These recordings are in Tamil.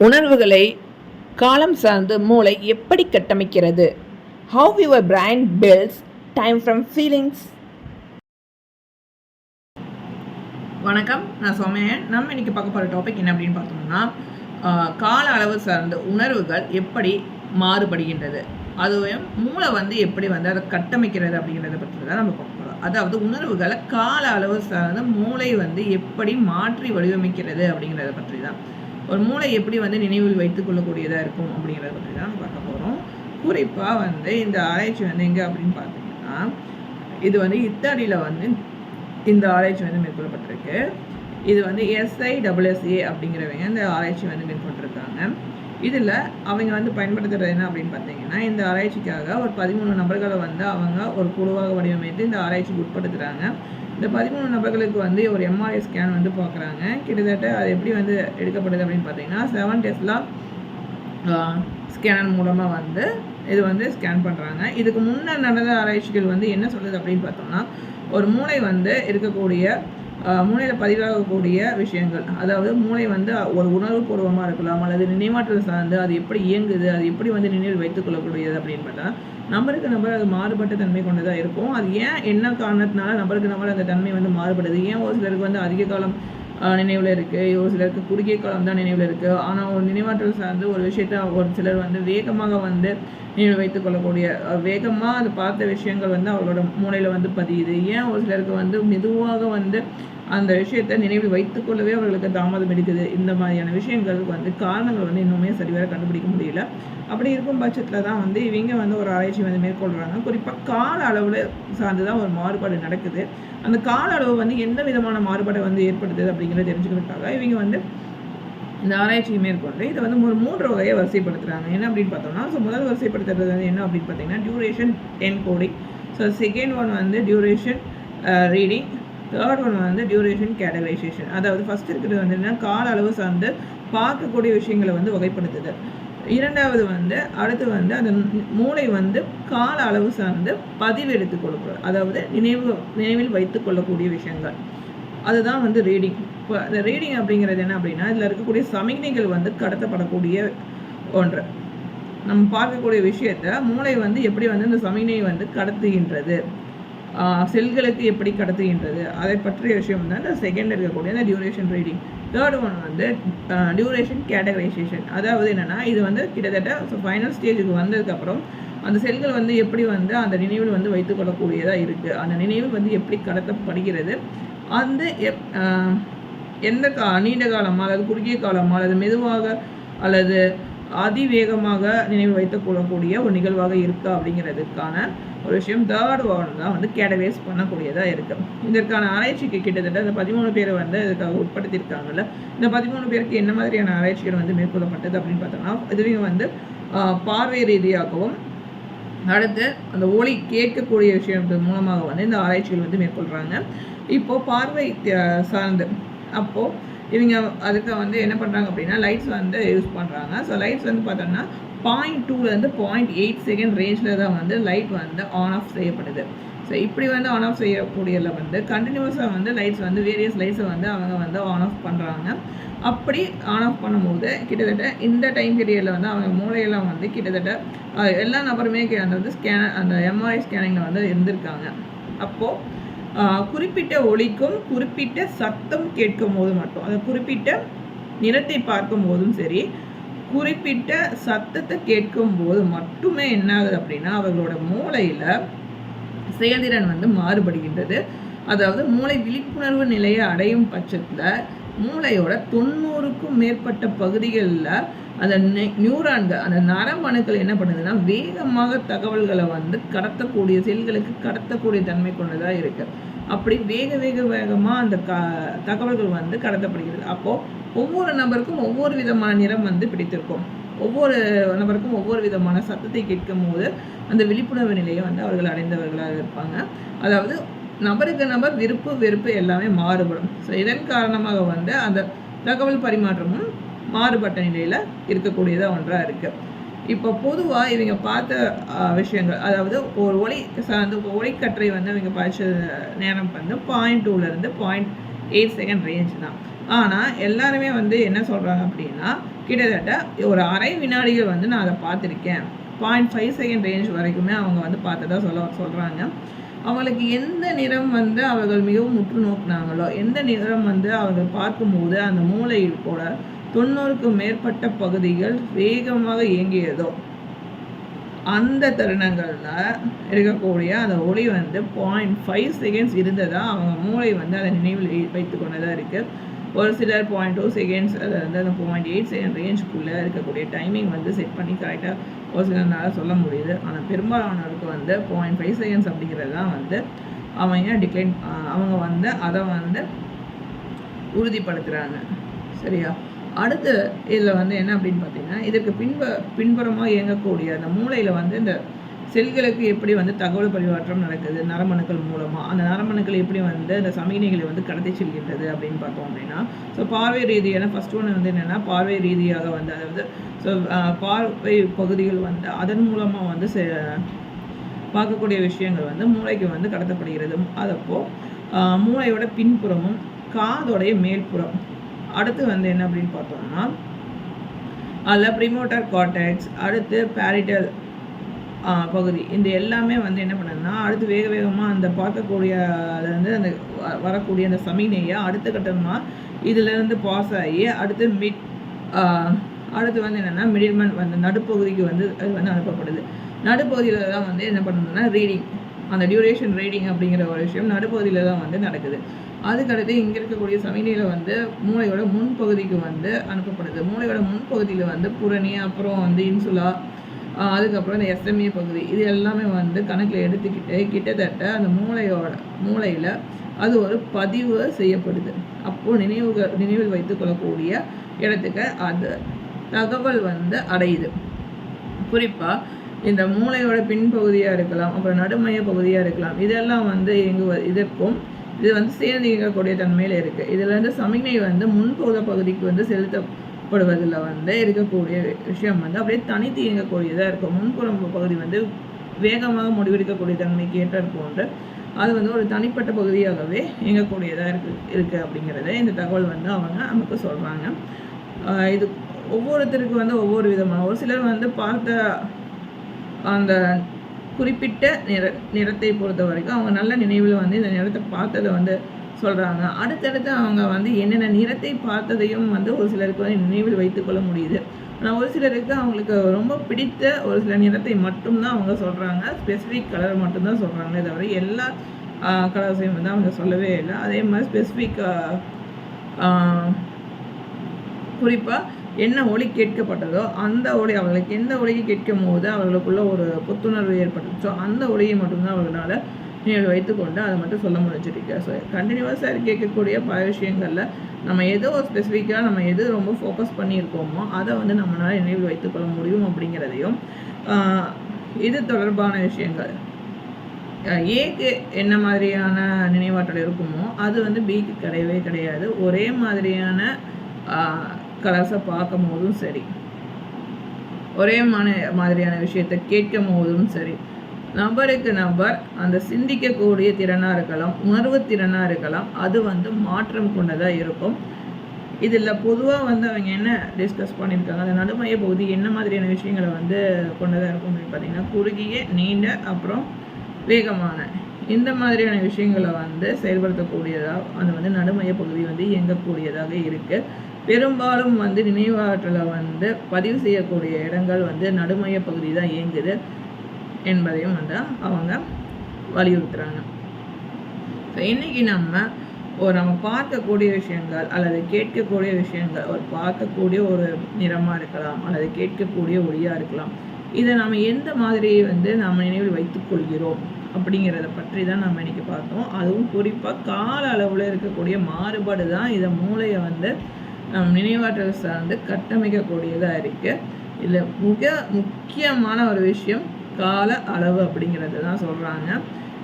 உணர்வுகளை காலம் சார்ந்து மூளை எப்படி கட்டமைக்கிறது? How your brain builds time from feelings. வணக்கம், நான் சோமையன். நம்ம இன்னைக்கு பார்க்க போகிற டாபிக் என்ன அப்படின்னு பார்த்தோம்னா, கால அளவு சார்ந்த உணர்வுகள் எப்படி மாறுபடுகின்றது, அதுவும் மூளை எப்படி அதை கட்டமைக்கிறது அப்படிங்கிறத பற்றி தான் நம்ம பார்க்க போகிறோம். அதாவது உணர்வுகளை கால அளவு சார்ந்து மூளை எப்படி மாற்றி வடிவமைக்கிறது அப்படிங்கிறத பற்றி தான். ஒரு மூளை எப்படி நினைவில் வைத்துக் கொள்ளக்கூடியதாக இருக்கும் அப்படிங்கிறத பற்றி தான் நம்ம பார்க்க போகிறோம். குறிப்பாக இந்த ஆராய்ச்சி எங்கே அப்படின்னு பார்த்தீங்கன்னா, இது இத்தாலியில் இந்த ஆராய்ச்சி மேற்கொள்ளப்பட்டிருக்கு. இது SISSA அப்படிங்கிறவங்க இந்த ஆராய்ச்சி மேற்கொண்டிருக்காங்க. இதில் அவங்க பயன்படுத்துகிறது என்ன அப்படின்னு பார்த்தீங்கன்னா, இந்த ஆராய்ச்சிக்காக ஒரு 13 நபர்களை அவங்க ஒரு குழுவாக வடிவமைத்து இந்த ஆராய்ச்சிக்கு உட்படுத்துகிறாங்க. இந்த 13 நபர்களுக்கு ஒரு MRI ஸ்கேன் பார்க்குறாங்க. கிட்டத்தட்ட அது எப்படி எடுக்கப்படுது அப்படின்னு பார்த்தீங்கன்னா, 7 டெஸ்லா ஸ்கேனர் மூலமாக இது ஸ்கேன் பண்ணுறாங்க. இதுக்கு முன்னர் நடந்த ஆராய்ச்சிகள் என்ன சொல்லுது அப்படின்னு பார்த்தோம்னா, ஒரு மூளை இருக்கக்கூடிய மூளையில் பதிவாகக்கூடிய விஷயங்கள், அதாவது மூளை ஒரு உணர்வுபூர்வமாக இருக்கலாம், அல்லது நினைவாற்றல் சார்ந்து அது எப்படி இயங்குது, அது எப்படி நினைவில் வைத்துக் கொள்ளக்கூடியது அப்படின்னு பார்த்தா, நபருக்கு நபர் அது மாறுபட்ட தன்மை கொண்டதாக இருக்கும். அது ஏன் என்ன காரணத்தினால நபருக்கு நபர் அந்த தன்மை மாறுபடுது? ஏன் ஒரு சிலருக்கு அதிக காலம் நினைவில் இருக்குது, ஒரு சிலருக்கு குறுகிய காலம் தான் நினைவில் இருக்குது. ஆனால் ஒரு நினைவாற்றல் சார்ந்து ஒரு விஷயத்த ஒரு சிலர் வேகமாக நினைவில் வைத்துக் கொள்ளக்கூடிய, வேகமாக அது பார்த்த விஷயங்கள் அவர்களோட மூளையில் பதியுது. ஏன் ஒரு சிலருக்கு மெதுவாக அந்த விஷயத்தை நினைவில் வைத்துக்கொள்ளவே அவர்களுக்கு தாமதம் எடுக்குது. இந்த மாதிரியான விஷயங்களுக்கு காரணங்கள் இன்னுமே சரிவர கண்டுபிடிக்க முடியல. அப்படி இருக்கும் பட்சத்தில் தான் இவங்க ஒரு ஆராய்ச்சி மேற்கொள்கிறாங்க. குறிப்பாக கால அளவில் சார்ந்து தான் ஒரு மாறுபாடு நடக்குது. அந்த கால அளவு எந்த விதமான மாறுபாடை ஏற்படுத்துது அப்படிங்கிறத தெரிஞ்சுக்கிறதுக்காக இவங்க இந்த ஆராய்ச்சியை மேற்கொண்டு இதை ஒரு 3 வகையை வரிசைப்படுத்துகிறாங்க. என்ன அப்படின்னு பார்த்தோம்னா, முதல் வரிசைப்படுத்துறது என்ன அப்படின்னு பார்த்தீங்கன்னா, duration encoding. Second one duration reading. Third one duration categorisation. அதாவது ஃபஸ்ட் இருக்கிறது என்னன்னா, கால அளவு சார்ந்து பார்க்கக்கூடிய விஷயங்களை வகைப்படுத்துது. இரண்டாவது அடுத்து அந்த மூளை கால அளவு சார்ந்து பதிவு எடுத்துக் கொள்ளக்கூடாது, அதாவது நினைவில் வைத்துக் கொள்ளக்கூடிய விஷயங்கள், அதுதான் ரீடிங். இப்போ அந்த ரீடிங் அப்படிங்கிறது என்ன அப்படின்னா, இதில் இருக்கக்கூடிய சமிக்ஞைகள் கடத்தப்படக்கூடிய ஒன்று. நம்ம பார்க்கக்கூடிய விஷயத்த மூளை எப்படி இந்த சமிக்ஞையை கடத்துகின்றது, செல்களுக்கு எப்படி கடத்துகின்றது, அதை பற்றிய விஷயம் தான் இந்த செகண்ட் இருக்கக்கூடிய அந்த duration reading. Third one duration categorisation. அதாவது என்னென்னா, இது கிட்டத்தட்ட ஃபைனல் ஸ்டேஜுக்கு வந்ததுக்கப்புறம் அந்த செல்கள் எப்படி அந்த நினைவில் வைத்துக்கொள்ளக்கூடியதாக இருக்குது, அந்த நினைவு எப்படி கடத்தப்படுகிறது, எந்த நீண்ட காலமாக அல்லது குறுகிய காலமாக அல்லது மெதுவாக அல்லது அதிவேகமாக நினைவு வைத்துக் கொள்ளக்கூடிய ஒரு நிகழ்வாக இருக்கா அப்படிங்கிறதுக்கான ஒரு விஷயம் தேர்ட் ஒன் தான் கேட்டகரைஸ் பண்ணக்கூடியதாக இருக்குது. இதற்கான ஆராய்ச்சிக்கு கிட்டத்தட்ட இந்த 13 பேரை இதுக்காக உட்படுத்தியிருக்காங்கல்ல. இந்த 13 பேருக்கு என்ன மாதிரியான ஆராய்ச்சிகள் மேற்கொள்ளப்பட்டது அப்படின்னு பார்த்தோம்னா, இதுலேயும் பார்வை ரீதியாகவும் அடுத்து அந்த ஒளி கேட்கக்கூடிய விஷயத்தின் மூலமாக இந்த ஆராய்ச்சிகள் மேற்கொள்கிறாங்க. இப்போது பார்வை சார்ந்து அப்போது இவங்க அதுக்கு என்ன பண்ணுறாங்க அப்படின்னா, லைட்ஸ் யூஸ் பண்ணுறாங்க. ஸோ லைட்ஸ் பார்த்தோம்னா 0.2 0.8 செகண்ட் ரேஞ்சில் தான் லைட் ஆன் ஆஃப் செய்யப்படுது. ஸோ இப்படி ஆன் ஆஃப் செய்யக்கூடியதில் கண்டினியூஸாக லைட்ஸ் வேரியஸ் லைட்ஸை அவங்க ஆன் ஆஃப் பண்ணுறாங்க. அப்படி ஆன் ஆஃப் பண்ணும்போது கிட்டத்தட்ட இந்த டைம் பீரியடில் அவங்க மூளையெல்லாம் கிட்டத்தட்ட எல்லா நபருமே அந்த MRI ஸ்கேனிங்கில் இருந்திருக்காங்க. அப்போது குறிப்பிட்ட ஒலிக்கும் குறிப்பிட்ட சத்தம் கேட்கும் போது மட்டும், அந்த குறிப்பிட்ட நிறத்தை பார்க்கும் போதும் சரி, குறிப்பிட்ட சத்தத்தை கேட்கும் போது மட்டுமே என்ன ஆகுது அப்படின்னா, அவர்களோட மூளையில் செயல்திறன் மாறுபடுகின்றது. அதாவது மூளை விழிப்புணர்வு நிலையை அடையும் பட்சத்தில் மூளையோட 90க்கும் மேற்பட்ட பகுதிகளில் அந்த நியூரான்கள், அந்த நரம்பணுக்கள் என்ன பண்ணுதுன்னா, வேகமாக தகவல்களை கடத்தக்கூடிய செல்களுக்கு கடத்தக்கூடிய தன்மை கொண்டதாக இருக்குது. அப்படி வேகமாக அந்த தகவல்கள் கடத்தப்படுகிறது. அப்போது ஒவ்வொரு நபருக்கும் ஒவ்வொரு விதமான நிறம் பிடித்திருக்கும். ஒவ்வொரு நபருக்கும் ஒவ்வொரு விதமான சத்தத்தை கேட்கும் போது அந்த விழிப்புணர்வு நிலையை அவர்கள் அடைந்தவர்களாக இருப்பாங்க. அதாவது நபருக்கு நபர் விருப்பு வெறுப்பு எல்லாமே மாறுபடும். ஸோ இதன் காரணமாக அந்த தகவல் பரிமாற்றமும் மாறுபட்ட நிலையில் இருக்கக்கூடியதாக ஒன்றாக இருக்குது. இப்போ பொதுவாக இவங்க பார்த்த விஷயங்கள், அதாவது ஒரு ஒளி சார்ந்து ஒளிக்கற்றை இவங்க படித்த நேரம் 0.2 0.8 செகண்ட் ரேஞ்ச் தான். ஆனால் எல்லாருமே வந்து என்ன சொல்கிறாங்க அப்படின்னா, கிட்டத்தட்ட ஒரு அரை வினாடிகள் வந்து நான் அதை பார்த்துருக்கேன். 0.5 செகண்ட் ரேஞ்ச் வரைக்குமே அவங்க வந்து பார்த்ததா சொல்கிறாங்க. அவங்களுக்கு எந்த நிறம் வந்து அவர்கள் மிகவும் உற்று நோக்குனாங்களோ, எந்த நிறம் வந்து அவர்கள் பார்க்கும்போது அந்த மூளையோட 90க்கும் மேற்பட்ட பகுதிகள் வேகமாக இயங்கியதோ, அந்த தருணங்கள்ல இருக்கக்கூடிய அந்த ஒளி வந்து 0.5 செகண்ட்ஸ் இருந்ததா அவங்க மூளை வந்து அதை நினைவில் வைத்து கொண்டதாக இருக்குது. ஒரு சிலர் 0.2 செகண்ட்ஸ் அது வந்து அந்த 0.8 செகண்ட் ரேஞ்சுக்குள்ளே இருக்கக்கூடிய டைமிங் வந்து செட் பண்ணி கரெக்டாக ஒரு சிலர்னால சொல்ல முடியுது. ஆனால் பெரும்பாலானவருக்கு வந்து 0.5 செகண்ட்ஸ் அப்படிங்கிறது தான் வந்து அவங்க வந்து அதை வந்து உறுதிப்படுத்துகிறாங்க. சரியா? அடுத்து இதில் வந்து என்ன அப்படின்னு பார்த்தீங்கன்னா, இதற்கு பின்புறமாக இயங்கக்கூடிய அந்த மூளையில் வந்து இந்த செல்களுக்கு எப்படி வந்து தகவல் பரிமாற்றம் நடக்குது நரம்பணுக்கள் மூலமாக, அந்த நரம்பணுக்கள் எப்படி வந்து அந்த சமிக்ஞைகளை வந்து கடத்தி செல்கின்றது அப்படின்னு பார்த்தோம் அப்படின்னா, ஸோ பார்வை ரீதியான ஃபர்ஸ்ட் ஒன்று வந்து என்னென்னா, பார்வை ரீதியாக வந்து அதாவது ஸோ பார்வை பகுதிகள் வந்து அதன் மூலமாக வந்து பார்க்கக்கூடிய விஷயங்கள் வந்து மூளைக்கு வந்து கடத்தப்படுகிறது. அதப்போ மூளையோட பின்புறமும் காதோடைய மேல்புறம். அடுத்து வந்து என்ன அப்படின்னு பார்த்தோம்னா, அதில் ப்ரிமோட்டர் கார்டெக்ஸ், அடுத்து பேரிட்டல் பகுதி, இந்த எல்லாமே வந்து என்ன பண்ணுதுன்னா, அடுத்து வேகமாக அந்த பார்க்கக்கூடிய அதுலேருந்து அந்த வரக்கூடிய அந்த சமிக்ஞையை அடுத்த கட்டமாக இதிலேருந்து பாஸ் ஆகி அடுத்து வந்து என்னென்னா மிடில்மன் வந்து நடுப்பகுதிக்கு வந்து அது வந்து அனுப்பப்படுது. நடுப்பகுதியில் தான் வந்து என்ன பண்ணுதுன்னா ரீடிங், அந்த டியூரேஷன் ரீடிங் அப்படிங்கிற ஒரு விஷயம் நடுப்பகுதியில் தான் வந்து நடக்குது. அதுக்கடுத்து இங்கே இருக்கக்கூடிய சமிக்ஞையில் வந்து மூளையோட முன்பகுதிக்கு வந்து அனுப்பப்படுது. மூளையோட முன்பகுதியில் வந்து புரணி, அப்புறம் வந்து இன்சுலா, அதுக்கப்புறம் இந்த எஸ்எம்ஏ பகுதி, இது எல்லாமே வந்து கணக்கில் எடுத்துக்கிட்டு கிட்டத்தட்ட அந்த மூளையில் அது ஒரு பதிவு செய்யப்படுது. அப்போது நினைவில் வைத்து கொள்ளக்கூடிய இடத்துக்கு அது தகவல் வந்து அடையுது. குறிப்பாக இந்த மூளையோட பின்பகுதியாக இருக்கலாம், அப்புறம் நடுமைய பகுதியாக இருக்கலாம், இதெல்லாம் வந்து இதற்கும் இது வந்து சேர்ந்து இயங்கக்கூடிய தன்மையில் இருக்குது. இதில் வந்து சமிக்ஞை வந்து பகுதிக்கு வந்து செலுத்தப்படுவதில் வந்து இருக்கக்கூடிய விஷயம் வந்து அப்படியே தனித்து இயங்கக்கூடியதாக இருக்கும். முன்புறம் பகுதி வந்து வேகமாக முடிவெடுக்கக்கூடிய தன்மைக்கு ஏற்ற போன்று அது வந்து ஒரு தனிப்பட்ட பகுதியாகவே இயங்கக்கூடியதாக இருக்குது அப்படிங்கிறத இந்த தகவல் வந்து அவங்க நமக்கு சொல்கிறாங்க. இது ஒவ்வொருத்தருக்கு வந்து ஒவ்வொரு விதமான, ஒரு சிலர் வந்து பார்த்த அந்த குறிப்பிட்ட நிறத்தை பொறுத்த வரைக்கும் அவங்க நல்ல நினைவில் வந்து இந்த நிறத்தை பார்த்ததை வந்து சொல்கிறாங்க. அடுத்தடுத்து அவங்க வந்து என்னென்ன நிறத்தை பார்த்ததையும் வந்து ஒரு சிலருக்கு வந்து நினைவில் வைத்துக்கொள்ள முடியுது. ஆனால் ஒரு சிலருக்கு அவங்களுக்கு ரொம்ப பிடித்த ஒரு சில நிறத்தை மட்டும்தான் அவங்க சொல்கிறாங்க, ஸ்பெசிஃபிக் கலர் மட்டும்தான் சொல்கிறாங்களே தவிர எல்லா கலர்ஸையும் வந்து அவங்க சொல்லவே இல்லை. அதே மாதிரி ஸ்பெசிஃபிக் குறிப்பாக என்ன ஒலி கேட்கப்பட்டதோ அந்த ஒலி, அவர்களுக்கு எந்த ஒலியை கேட்கும் போது அவர்களுக்குள்ள ஒரு புத்துணர்வு ஏற்பட்டுச்சோ அந்த ஒலியை மட்டும்தான் அவர்களால் நினைவில் வைத்துக்கொண்டு அதை மட்டும் சொல்ல முடிஞ்சிருக்கு. ஸோ கண்டினியூஸாக கேட்கக்கூடிய பல விஷயங்களில் நம்ம ஏதோ ஒரு ஸ்பெசிஃபிக்காக நம்ம எது ரொம்ப ஃபோக்கஸ் பண்ணியிருக்கோமோ அதை வந்து நம்மளால் நினைவில் வைத்துக்கொள்ள முடியும் அப்படிங்கிறதையும், இது தொடர்பான விஷயங்கள் ஏக்கு என்ன மாதிரியான நினைவாற்றல் இருக்குமோ அது வந்து பிக்கு கிடையவே கிடையாது. ஒரே மாதிரியான கலர்ஸை பார்க்கும் போதும் சரி, ஒரே மாதிரியான விஷயத்தை கேட்கும் போதும் சரி, நபருக்கு நபர் அந்த சிந்திக்கக்கூடிய திறனாக இருக்கலாம், உணர்வு திறனாக இருக்கலாம், அது வந்து மாற்றம் கொண்டதாக இருக்கும். இதில் பொதுவாக வந்து அவங்க என்ன டிஸ்கஸ் பண்ணியிருக்காங்க, அந்த நடுமைய பகுதி என்ன மாதிரியான விஷயங்களை வந்து கொண்டதாக இருக்கும் அப்படின்னு பார்த்தீங்கன்னா, குறுகிய, நீண்ட, அப்புறம் வேகமான, இந்த மாதிரியான விஷயங்களை வந்து செயல்படுத்தக்கூடியதாக அது வந்து நடுமைய பகுதி வந்து இயங்கக்கூடியதாக இருக்குது. பெரும்பாலும் வந்து நினைவாற்றலை வந்து பதிவு செய்யக்கூடிய இடங்கள் வந்து நடுமைய பகுதி தான் இயங்குது என்பதையும் வந்து அவங்க வலியுறுத்துகிறாங்க. ஸோ இன்றைக்கி நம்ம பார்க்கக்கூடிய விஷயங்கள் அல்லது கேட்கக்கூடிய விஷயங்கள், ஒரு பார்க்கக்கூடிய ஒரு நிறமாக இருக்கலாம் அல்லது கேட்கக்கூடிய ஒளியாக இருக்கலாம், இதை நம்ம எந்த மாதிரி வந்து நம்ம நினைவில் வைத்துக்கொள்கிறோம் அப்படிங்கிறத பற்றி தான் நம்ம இன்றைக்கி பார்த்தோம். அதுவும் குறிப்பாக கால அளவில் இருக்கக்கூடிய மாறுபாடு தான் இதை மூளையை வந்து நினைவாற்றல் சார்ந்து கட்டமைக்கக்கூடியதாக இருக்குது. இதில் மிக முக்கியமான ஒரு விஷயம் கால அளவு அப்படிங்கிறது தான் சொல்கிறாங்க.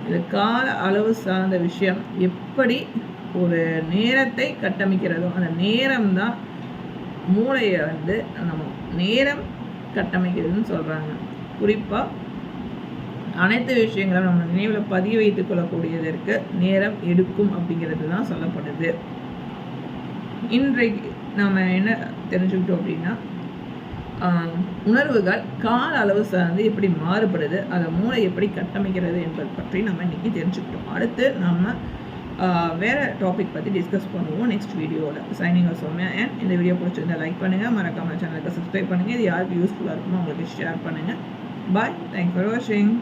இந்த கால அளவு சார்ந்த விஷயம் எப்படி ஒரு நேரத்தை கட்டமைக்கிறதோ, அந்த நேரம் தான் மூளையை வந்து நம்ம நேரம் கட்டமைக்கிறதுன்னு சொல்கிறாங்க. குறிப்பாக அனைத்து விஷயங்களும் நம்ம நினைவில் பதிய வைத்துக் கொள்ளக்கூடியதற்கு நேரம் எடுக்கும் அப்படிங்கிறது தான் சொல்லப்படுது. இன்றைக்கு நாம் என்ன தெரிஞ்சுக்கிட்டோம் அப்படின்னா, உணர்வுகள் கால அளவு சார்ந்து எப்படி மாறுபடுது, அதை மூளை எப்படி கட்டமைக்கிறது என்பது பற்றி நம்ம இன்றைக்கி தெரிஞ்சுக்கிட்டோம். அடுத்து நம்ம வேறு டாபிக் பற்றி டிஸ்கஸ் பண்ணுவோம் நெக்ஸ்ட் வீடியோவில். Signing off Soumya. அண்ட் இந்த வீடியோ பிடிச்சிருந்தா லைக் பண்ணுங்கள், மறக்காம சேனலுக்கு சப்ஸ்கிரைப் பண்ணுங்கள். இது யாருக்கு யூஸ்ஃபுல்லாக இருக்குமோ அவங்களுக்கு ஷேர் பண்ணுங்கள். பாய். தேங்க்ஸ் ஃபார் வாட்சிங்.